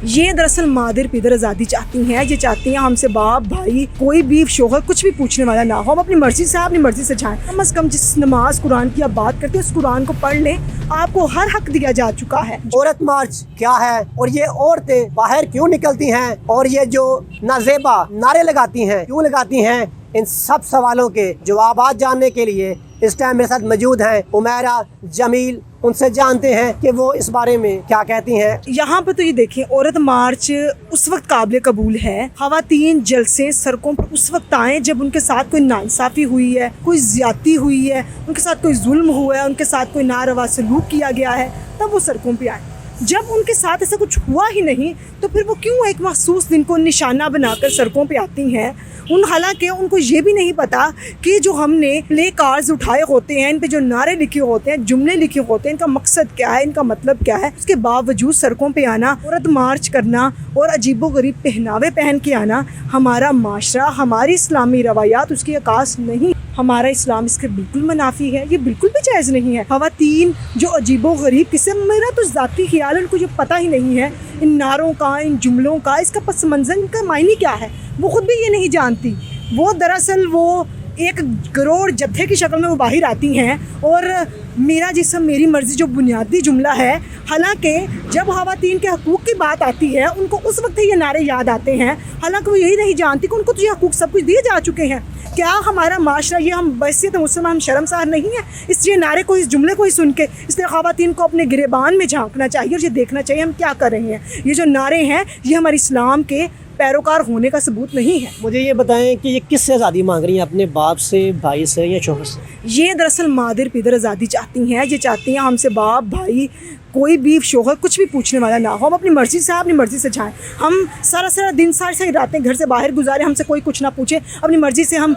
یہ دراصل مادر پیدر آزادی چاہتی ہیں. یہ چاہتی ہیں ہم سے باپ بھائی کوئی بھی شوہر کچھ بھی پوچھنے والا نہ ہو, ہم اپنی مرضی سے اپنی مرضی سے جائیں. کم از کم جس نماز قرآن کی آپ بات کرتے ہیں اس قرآن کو پڑھ لیں, آپ کو ہر حق دیا جا چکا ہے. عورت مارچ کیا ہے اور یہ عورتیں باہر کیوں نکلتی ہیں اور یہ جو نازیبا نعرے لگاتی ہیں کیوں لگاتی ہیں, ان سب سوالوں کے جوابات جاننے کے لیے اس ٹائم میرے ساتھ موجود ہیں عمیرہ جمیل. ان سے جانتے ہیں کہ وہ اس بارے میں کیا کہتی ہیں. یہاں پہ تو یہ دیکھیں, عورت مارچ اس وقت قابل قبول ہے. خواتین جلسے سڑکوں پر اس وقت آئیں جب ان کے ساتھ کوئی ناانصافی ہوئی ہے, کوئی زیادتی ہوئی ہے, ان کے ساتھ کوئی ظلم ہوا ہے, ان کے ساتھ کوئی ناروا سلوک کیا گیا ہے, تب وہ سڑکوں پہ آئیں. جب ان کے ساتھ ایسا کچھ ہوا ہی نہیں تو پھر وہ کیوں ایک مخصوص دن کو نشانہ بنا کر سڑکوں پہ آتی ہیں. حالانکہ ان کو یہ بھی نہیں پتا کہ جو ہم نے پلے کارڈز اٹھائے ہوتے ہیں, ان پہ جو نعرے لکھے ہوتے ہیں, جملے لکھے ہوتے ہیں, ان کا مقصد کیا ہے, ان کا مطلب کیا ہے. اس کے باوجود سڑکوں پہ آنا, عورت مارچ کرنا اور عجیب و غریب پہناوے پہن کے آنا, ہمارا معاشرہ, ہماری اسلامی روایات اس کی عکاس نہیں. ہمارا اسلام اس کے بالکل منافی ہے. یہ بالکل بھی جائز نہیں ہے. خواتین جو عجیب و غریب قسم, میرا تو ذاتی خیال ان کو یہ پتہ ہی نہیں ہے ان نعروں کا, ان جملوں کا, اس کا پس منظر, ان کا معنی کیا ہے, وہ خود بھی یہ نہیں جانتی. وہ دراصل وہ ایک گروڑ جتھے کی شکل میں وہ باہر آتی ہیں اور میرا جسم میری مرضی جو بنیادی جملہ ہے, حالانکہ جب خواتین کے حقوق کی بات آتی ہے ان کو اس وقت یہ نعرے یاد آتے ہیں, حالانکہ وہ یہی نہیں جانتی کہ ان کو تو یہ حقوق سب کچھ دیے جا چکے ہیں. کیا ہمارا معاشرہ, یہ ہم بحیثیت مسلمان شرمسار نہیں ہے اس لیے نعرے کو, اس جملے کو ہی سن کے؟ اس لیے خواتین کو اپنے گریبان میں جھانکنا چاہیے اور یہ دیکھنا چاہیے ہم کیا کر رہے ہیں. یہ جو نعرے ہیں یہ ہمارے اسلام کے پیروکار ہونے کا ثبوت نہیں ہے. مجھے یہ بتائیں کہ یہ کس سے آزادی مانگ رہی ہیں, اپنے باپ سے, بھائی سے یا شوہر سے؟ یہ دراصل مادر پیدر آزادی چاہتی ہیں. یہ چاہتی ہیں ہم سے باپ بھائی کوئی بھی شوہر کچھ بھی پوچھنے والا نہ ہو, ہم اپنی مرضی سے اپنی مرضی سے جائیں. ہم سارا دن ساری راتیں گھر سے باہر گزاریں, ہم سے کوئی کچھ نہ پوچھے, اپنی مرضی سے ہم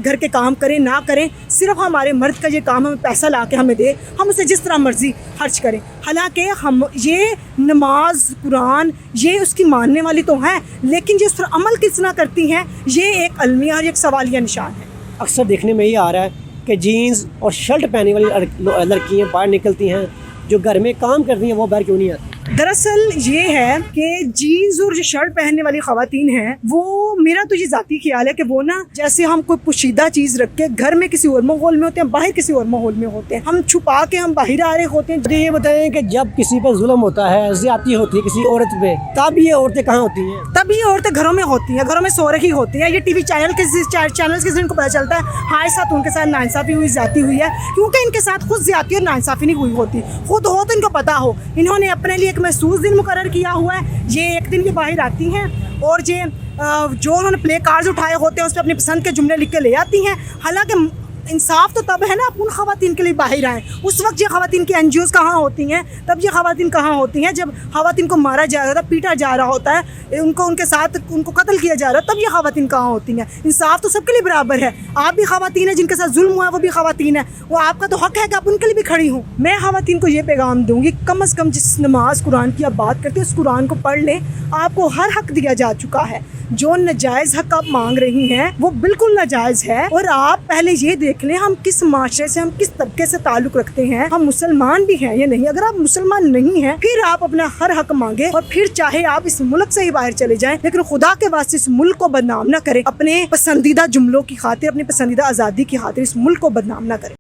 گھر کے کام کریں نہ کریں, صرف ہمارے مرد کا یہ کام ہمیں پیسہ لا کے ہمیں دے, ہم اسے جس طرح مرضی خرچ کریں. حالانکہ ہم یہ نماز قرآن یہ اس کی ماننے والی تو ہیں, لیکن جو اس پر عمل کس طرح کرتی ہیں یہ ایک المیہ اور ایک سوالیہ نشان ہے. اکثر دیکھنے میں یہ آ رہا ہے کہ جینز اور شرٹ پہننے والی لڑکیاں باہر نکلتی ہیں, جو گھر میں کام کرتی ہیں وہ باہر کیوں نہیں آتی؟ دراصل یہ ہے کہ جینز اور جو شرٹ پہننے والی خواتین ہیں, وہ میرا تو یہ ذاتی خیال ہے کہ وہ نا جیسے ہم کوئی پوشیدہ چیز رکھ کے گھر میں کسی اور ماحول میں ہوتے ہیں, باہر کسی اور ماحول میں ہوتے ہیں, ہم چھپا کے ہم باہر آ رہے ہوتے ہیں. مجھے یہ بتائیں کہ جب کسی پہ ظلم ہوتا ہے, زیادتی ہوتی ہے کسی عورت پہ, تب یہ عورتیں کہاں ہوتی ہیں؟ تب یہ عورتیں گھروں میں ہوتی ہیں, گھروں میں سو رہی ہوتی ہیں. یہ ٹی وی چینلز کے ان کو پتہ چلتا ہے ہمارے ساتھ ان کے ساتھ ناانصافی ہوئی, زیادتی ہوئی ہے, کیونکہ ان کے ساتھ خود زیادتی اور ناانصافی نہیں ہوئی ہوتی. خود ہو تو ان کو پتہ ہو, انہوں نے اپنے لیے ایک محسوس دن مقرر کیا ہوا ہے, یہ ایک دن یہ باہر آتی ہیں اور جو انہوں نے پلے کارڈز اٹھائے ہوتے ہیں اس پہ اپنی پسند کے جملے لکھ کے لے آتی ہیں. حالانکہ انصاف تو تب ہے نا آپ ان خواتین کے لیے باہر آئیں. اس وقت یہ خواتین کی NGOs کہاں ہوتی ہیں, تب یہ خواتین کہاں ہوتی ہیں جب خواتین کو مارا جا رہا تھا, پیٹا جا رہا ہوتا ہے, ان کے ساتھ ان کو قتل کیا جا رہا ہے, تب یہ خواتین کہاں ہوتی ہیں؟ انصاف تو سب کے لیے برابر ہے. آپ بھی خواتین ہیں, جن کے ساتھ ظلم ہوا ہے وہ بھی خواتین ہیں, وہ آپ کا تو حق ہے کہ آپ ان کے لیے بھی کھڑی ہوں. میں خواتین کو یہ پیغام دوں گی, کم از کم جس نماز قرآن کی آپ بات کرتے ہیں اس قرآن کو پڑھ لیں, آپ کو ہر حق دیا جا چکا ہے. جو ناجائز حق آپ مانگ رہی ہیں وہ بالکل ناجائز ہے, اور آپ پہلے یہ دیکھ لیں ہم کس معاشرے سے, ہم کس طبقے سے تعلق رکھتے ہیں, ہم مسلمان بھی ہیں یا نہیں. اگر آپ مسلمان نہیں ہیں پھر آپ اپنا ہر حق مانگیں, اور پھر چاہے آپ اس ملک سے ہی باہر چلے جائیں, لیکن خدا کے واسطے اس ملک کو بدنام نہ کریں. اپنے پسندیدہ جملوں کی خاطر, اپنی پسندیدہ آزادی کی خاطر اس ملک کو بدنام نہ کریں.